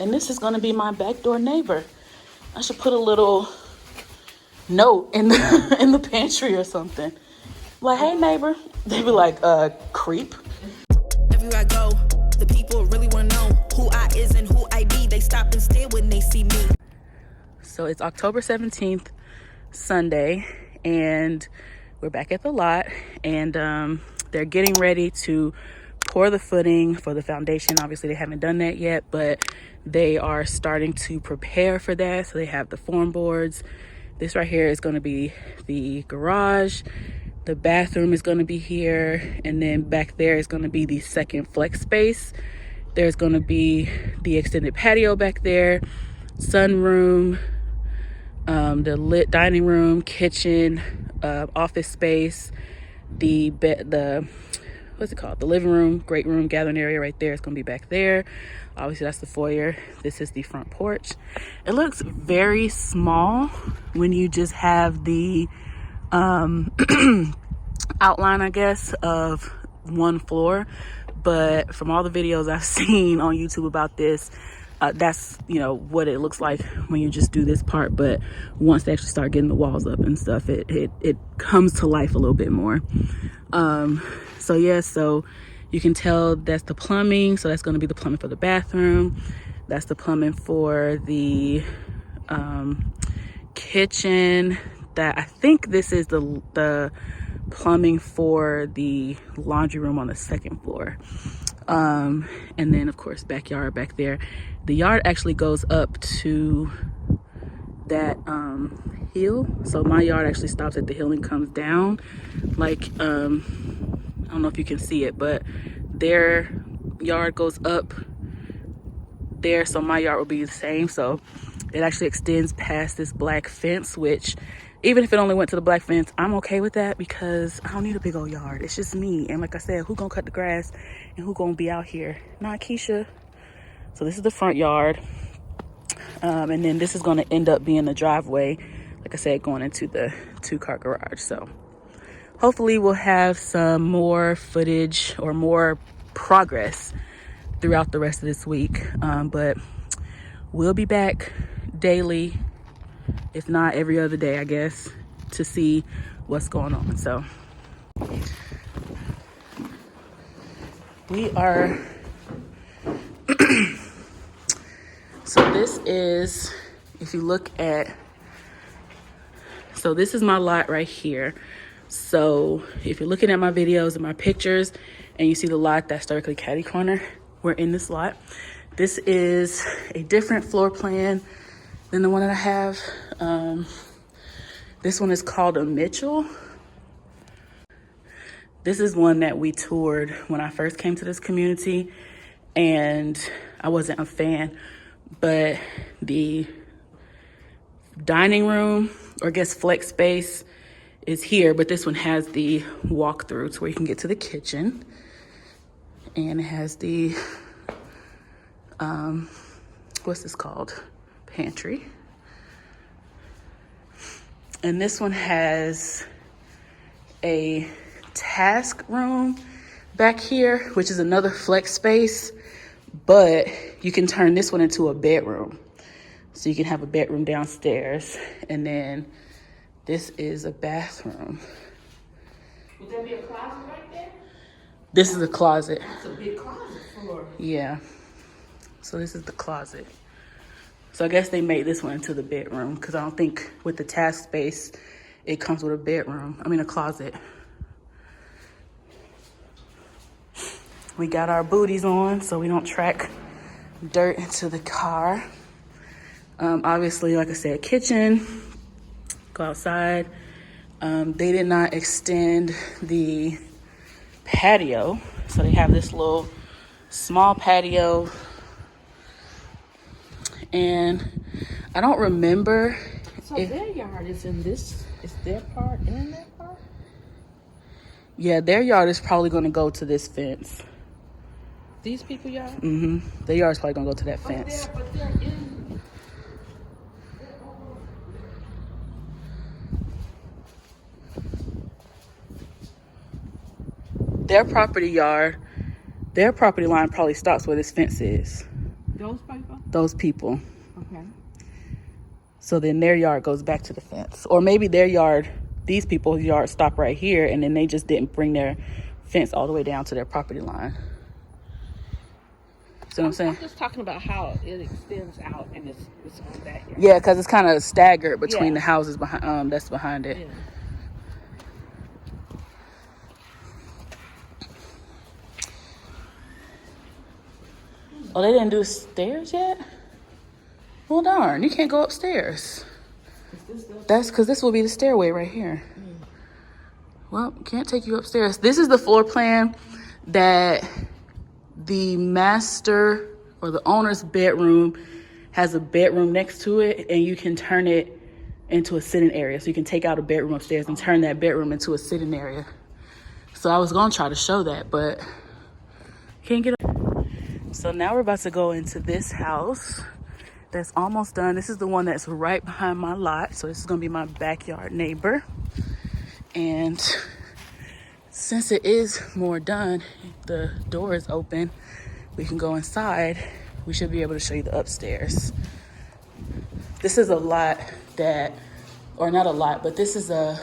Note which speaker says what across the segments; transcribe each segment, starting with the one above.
Speaker 1: And this is going to be my backdoor neighbor. I should put a little note in the in the pantry or something. Like, hey neighbor. They be like, creep.
Speaker 2: Everywhere I go, the people really want to know who I is and who I be. They stop and stare when they see me.
Speaker 1: So it's October 17th, Sunday, and we're back at the lot, and they're getting ready to pour the footing for the foundation. Obviously they haven't done that yet, but they are starting to prepare for that. So they have the form boards. This right here is going to be the garage. The bathroom is going to be here, and then back there is going to be the second flex space. There's going to be the extended patio back there, sunroom, the lit dining room, kitchen, office space, the what's it called, the living room, great room, gathering area right there is going to be back there. Obviously that's the foyer. This is the front porch. It looks very small when you just have the outline, I guess, of one floor, but from all the videos I've seen on YouTube about this, that's, you know, what it looks like when you just do this part. But once they actually start getting the walls up and stuff, it comes to life a little bit more. So yeah, so you can tell that's the plumbing. So that's going to be the plumbing for the bathroom. That's the plumbing for the kitchen. That, I think this is the plumbing for the laundry room on the second floor. And then of course backyard back there. The yard actually goes up to that hill. So my yard actually stops at the hill and comes down. Like, I don't know if you can see it, but their yard goes up there. So my yard will be the same. So it actually extends past this black fence, which even if it only went to the black fence, I'm okay with that because I don't need a big old yard. It's just me. And like I said, who gonna cut the grass and who gonna be out here? Not Keisha. So this is the front yard. And then this is gonna end up being the driveway, like I said, going into the 2-car garage. So hopefully we'll have some more footage or more progress throughout the rest of this week. But we'll be back daily, if not every other day, I guess, to see what's going on. So we are so this is, if you look at, so this is my lot right here. So if you're looking at my videos and my pictures and you see the lot that's directly catty corner, we're in this lot. This is a different floor plan than the one that I have. This one is called a Mitchell. This is one that we toured when I first came to this community, and I wasn't a fan, but the dining room, or I guess flex space, is here, but this one has the walkthrough to where you can get to the kitchen, and it has the what's this called, pantry. And this one has a task room back here, which is another flex space, but you can turn this one into a bedroom. So you can have a bedroom downstairs, and then this is a bathroom.
Speaker 3: Would that be a closet right there?
Speaker 1: This is a closet.
Speaker 3: That's a big closet for.
Speaker 1: Yeah. So this is the closet. So I guess they made this one into the bedroom, because I don't think with the task space, it comes with a bedroom. I mean, a closet. We got our booties on so we don't track dirt into the car. Obviously, like I said, kitchen, go outside. They did not extend the patio. So they have this little small patio. And I don't remember.
Speaker 3: So their yard is in this, is their part in that part?
Speaker 1: Yeah, their yard is probably going to go to this fence.
Speaker 3: These people yard?
Speaker 1: Mm-hmm. Their yard is probably going to go to that fence.
Speaker 3: But they're in.
Speaker 1: Their property yard, their property line probably stops where this fence is.
Speaker 3: Those people?
Speaker 1: those people.
Speaker 3: Okay.
Speaker 1: So then their yard goes back to the fence. Or maybe their yard, these people's yard stop right here, and then they just didn't bring their fence all the way down to their property line. See what I'm saying?
Speaker 3: I'm just talking about how it extends out and it's on that yard.
Speaker 1: Yeah, because it's kind of staggered between
Speaker 3: Yeah.
Speaker 1: the houses behind that's behind it.
Speaker 3: Yeah.
Speaker 1: Oh, they didn't do stairs yet? Well, darn, you can't go upstairs. That's because this will be the stairway right here. Well, can't take you upstairs. This is the floor plan that the master or the owner's bedroom has a bedroom next to it, and you can turn it into a sitting area. So you can take out a bedroom upstairs and turn that bedroom into a sitting area. So I was gonna try to show that, but can't get up. So now we're about to go into this house that's almost done. This is the one that's right behind my lot. So this is gonna be my backyard neighbor. And since it is more done, the door is open, we can go inside. We should be able to show you the upstairs. This is a lot that, or not a lot, but this is a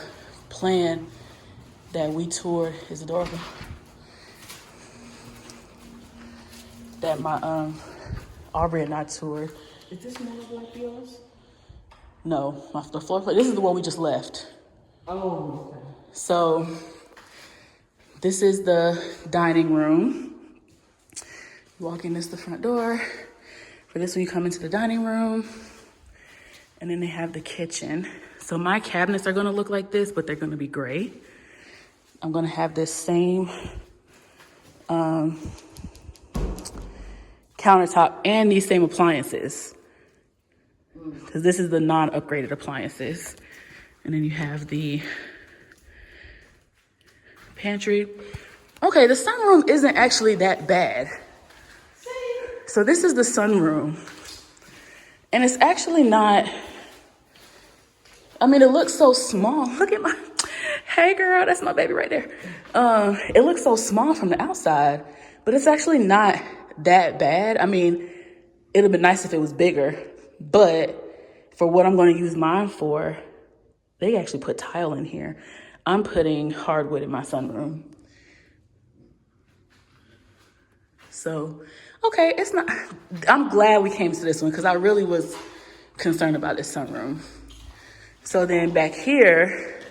Speaker 1: plan that we toured. Is the door open? That my Aubrey and I toured.
Speaker 3: Is this more like yours?
Speaker 1: No, the floor plan. This is the one we just left.
Speaker 3: Oh, okay.
Speaker 1: So this is the dining room. You walk in, this is the front door. For this one, you come into the dining room. And then they have the kitchen. So my cabinets are gonna look like this, but they're gonna be gray. I'm gonna have this same countertop and these same appliances. Because this is the non-upgraded appliances. And then you have the pantry. Okay, the sunroom isn't actually that bad. So this is the sunroom. And it's actually not, I mean, it looks so small. Look at my, hey girl, that's my baby right there. It looks so small from the outside, but it's actually not that bad. I mean, it'd have been nice if it was bigger, but for what I'm going to use mine for, they actually put tile in here. I'm putting hardwood in my sunroom. So, okay, it's not, I'm glad we came to this one because I really was concerned about this sunroom. So then back here,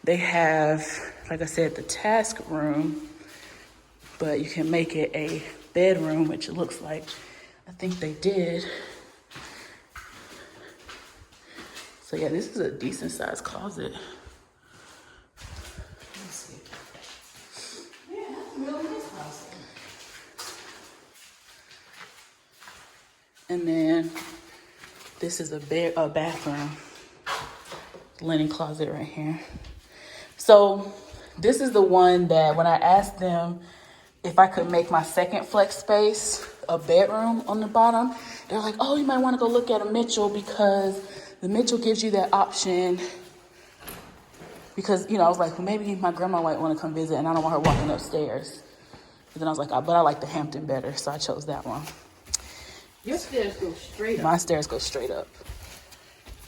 Speaker 1: they have, like I said, the task room, but you can make it a bedroom, which it looks like, I think they did. So yeah, this is a decent sized closet. Let's see. Yeah, that's a really nice closet. And then this is a bathroom, linen closet right here. So this is the one that when I asked them if I could make my second flex space a bedroom on the bottom, they're like, oh, you might want to go look at a Mitchell because the Mitchell gives you that option. Because, you know, I was like, well, maybe my grandma might want to come visit and I don't want her walking upstairs. And then I was like, but I like the Hampton better, so I chose that one.
Speaker 3: Your stairs go straight up.
Speaker 1: My stairs go straight up.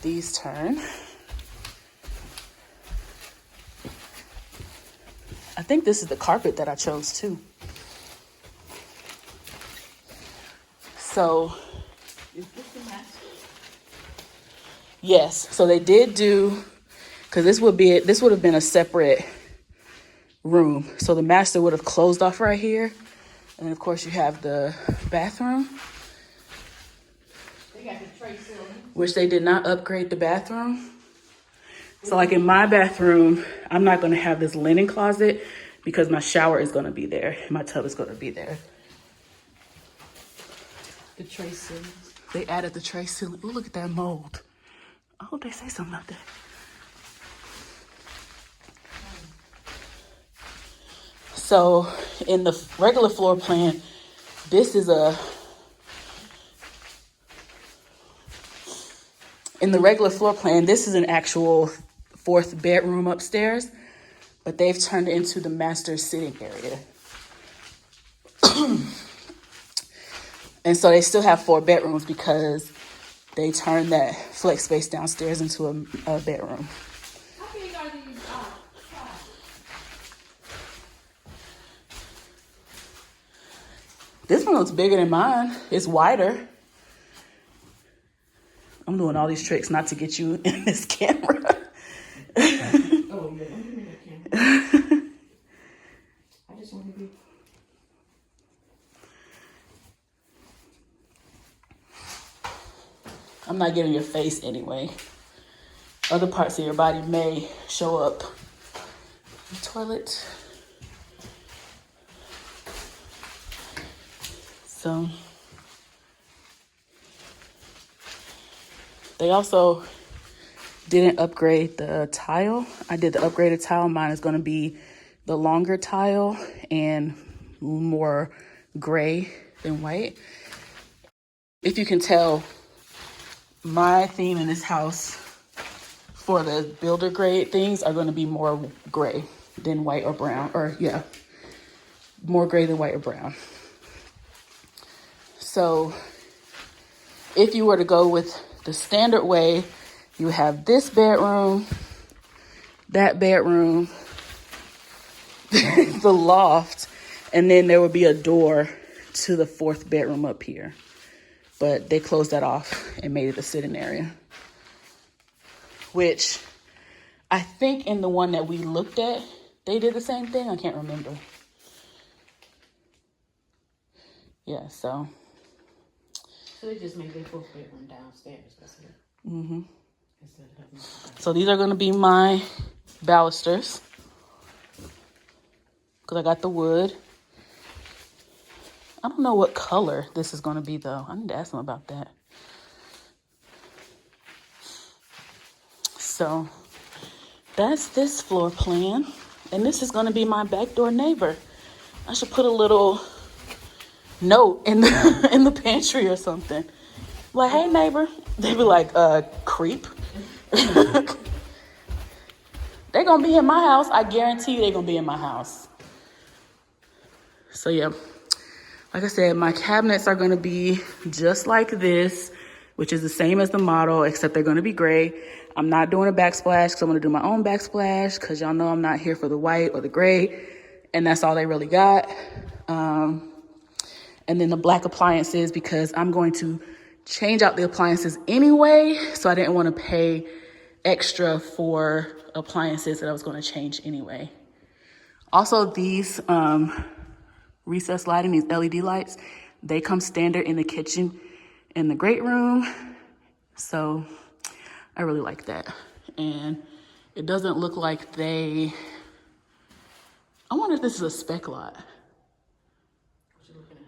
Speaker 1: These turn. I think this is the carpet that I chose too. So,
Speaker 3: Is this the master?
Speaker 1: yes. So they did do, because this would have been a separate room. So the master would have closed off right here. And of course you have the bathroom.
Speaker 3: They got the tray ceiling.
Speaker 1: Which they did not upgrade the bathroom. So like in my bathroom, I'm not gonna have this linen closet because my shower is gonna be there. My tub is gonna be there.
Speaker 3: The tray ceiling.
Speaker 1: They added the tray ceiling. Oh, look at that mold. I hope they say something about that. So in the regular floor plan, this is in the regular floor plan, this is an actual fourth bedroom upstairs, but they've turned it into the master sitting area. And so they still have 4 bedrooms because they turned that flex space downstairs into a bedroom.
Speaker 3: How big are these?
Speaker 1: This one looks bigger than mine. It's wider. I'm doing all these tricks not to get you in this camera.
Speaker 3: Oh, yeah. Let me in that camera. I just want to be.
Speaker 1: I'm not getting your face anyway. Other parts of your body may show up. The toilet. So they also didn't upgrade the tile. I did the upgraded tile. Mine is going to be the longer tile and more gray than white. If you can tell, my theme in this house for the builder grade things are going to be more gray than white or brown. Or yeah, more gray than white or brown. So if you were to go with the standard way, you have this bedroom, that bedroom, the loft, and then there would be a door to the 4th bedroom up here. But they closed that off and made it a sitting area. Which I think in the one that we looked at, they did the same thing. I can't remember. Yeah, so.
Speaker 3: So they just made their 4th bedroom downstairs. That's it.
Speaker 1: Mm-hmm. So these are going to be my balusters. Because I got the wood. I don't know what color this is going to be, though. I need to ask them about that. So that's this floor plan. And this is going to be my backdoor neighbor. I should put a little note in the pantry or something. Like, hey, neighbor. They be like, creep. They're going to be in my house. I guarantee you they're going to be in my house. So, yeah. Like I said, my cabinets are going to be just like this, which is the same as the model, except they're going to be gray. I'm not doing a backsplash because I'm going to do my own backsplash because y'all know I'm not here for the white or the gray. And that's all they really got. And then the black appliances because I'm going to change out the appliances anyway. So I didn't want to pay extra for appliances that I was going to change anyway. Also, these recessed lighting, these LED lights, they come standard in the kitchen and the great room. So I really like that. And it doesn't look like I wonder if this is a spec lot.
Speaker 3: What you looking at?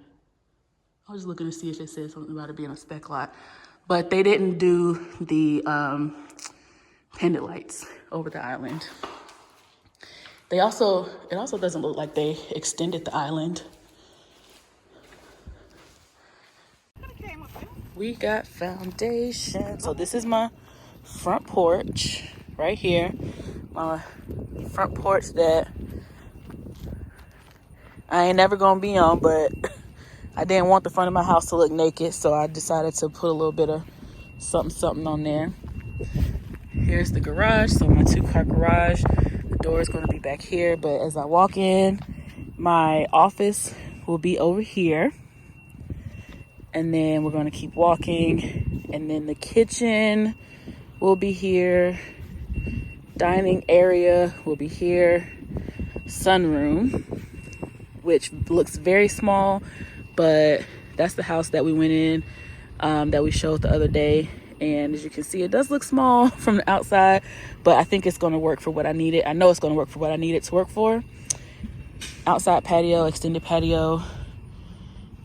Speaker 1: I was just looking to see if it said something about it being a spec lot. But they didn't do the pendant lights over the island. It also doesn't look like they extended the island. We got foundation. So this is my front porch right here. My front porch that I ain't never gonna be on, but I didn't want the front of my house to look naked, so I decided to put a little bit of something on there. Here's the garage, so my 2-car garage. The door is going to be back here, but as I walk in, my office will be over here. And then we're going to keep walking, and then the kitchen will be here. Dining area will be here. Sunroom, which looks very small, but that's the house that we went in, that we showed the other day. And as you can see, it does look small from the outside, but I think it's going to work for what I need it. I know it's going to work for what I need it to work for. Outside patio, extended patio.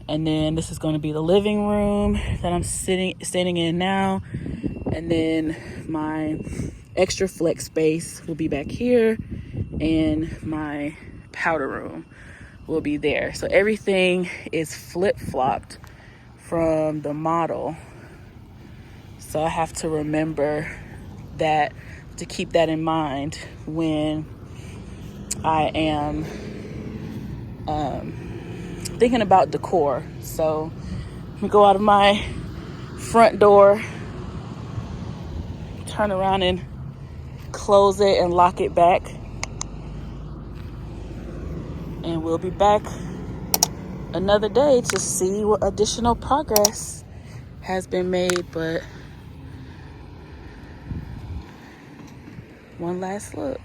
Speaker 1: And then this is going to be the living room that I'm standing in now. And then my extra flex space will be back here. And my powder room will be there. So everything is flip-flopped from the model. So I have to remember that, to keep that in mind when I am thinking about decor. So me go out of my front door, turn around and close it and lock it back. And we'll be back another day to see what additional progress has been made. But one last look.